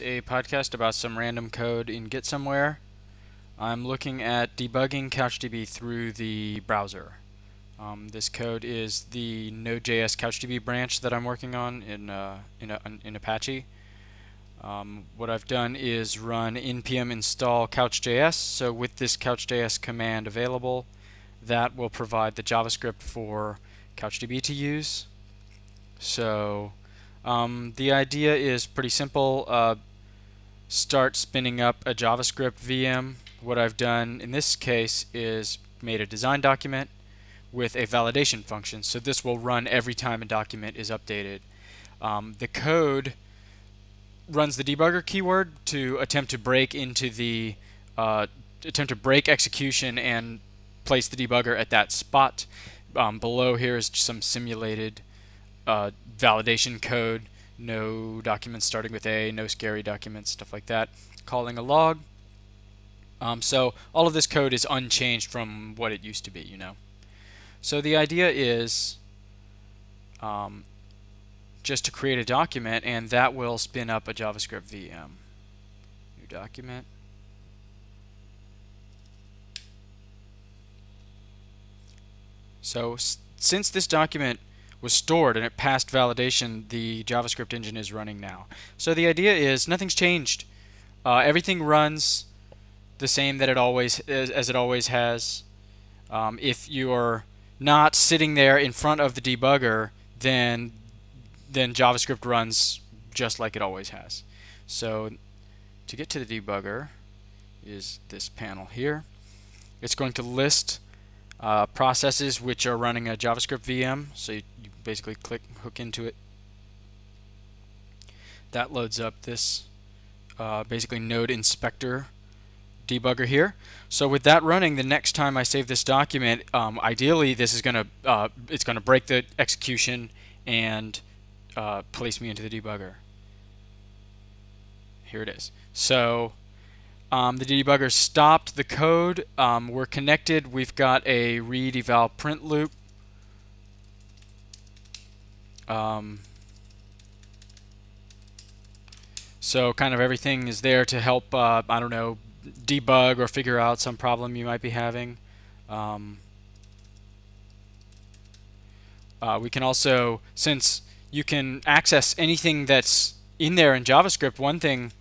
A podcast about some random code in Git somewhere. I'm looking at debugging CouchDB through the browser. This code is the Node.js CouchDB branch that I'm working on in Apache. What I've done is run npm install CouchJS. So with this CouchJS command available, that will provide the JavaScript for CouchDB to use. So the idea is pretty simple. Start spinning up a JavaScript VM. What I've done in this case is made a design document with a validation function. So this will run every time a document is updated. The code runs the debugger keyword to attempt to break execution and place the debugger at that spot. Below here is some simulated validation code, no documents starting with A, no scary documents, stuff like that, calling a log. So all of this code is unchanged from what it used to be, So the idea is just to create a document, and that will spin up a JavaScript VM. New document. So since this document was stored and it passed validation, the JavaScript engine is running now. So the idea is nothing's changed. Everything runs the same that it always has. If you're not sitting there in front of the debugger, then JavaScript runs just like it always has. So to get to the debugger is this panel here. It's going to list processes which are running a JavaScript VM. So you basically hook into it. That loads up this basically node inspector debugger here. So with that running, the next time I save this document, ideally this is it's gonna break the execution and place me into the debugger. Here it is. So the debugger stopped the code. We're connected. We've got a read eval print loop. So kind of everything is there to help, I don't know, debug or figure out some problem you might be having. We can also, since you can access anything that's in there in JavaScript, one thing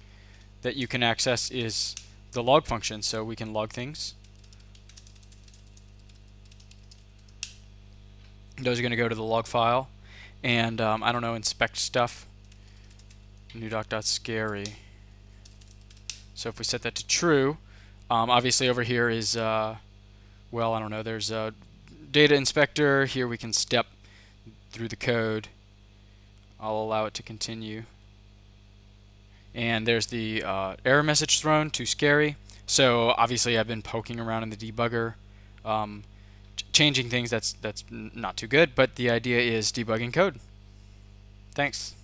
that you can access is the log function, so we can log things. Those are going to go to the log file, and I don't know, inspect stuff. New doc.scary. So if we set that to true, obviously over here is, well, I don't know, there's a data inspector. Here we can step through the code. I'll allow it to continue. And there's the error message thrown, too scary. So obviously I've been poking around in the debugger, changing things. That's not too good, but the idea is debugging code. Thanks.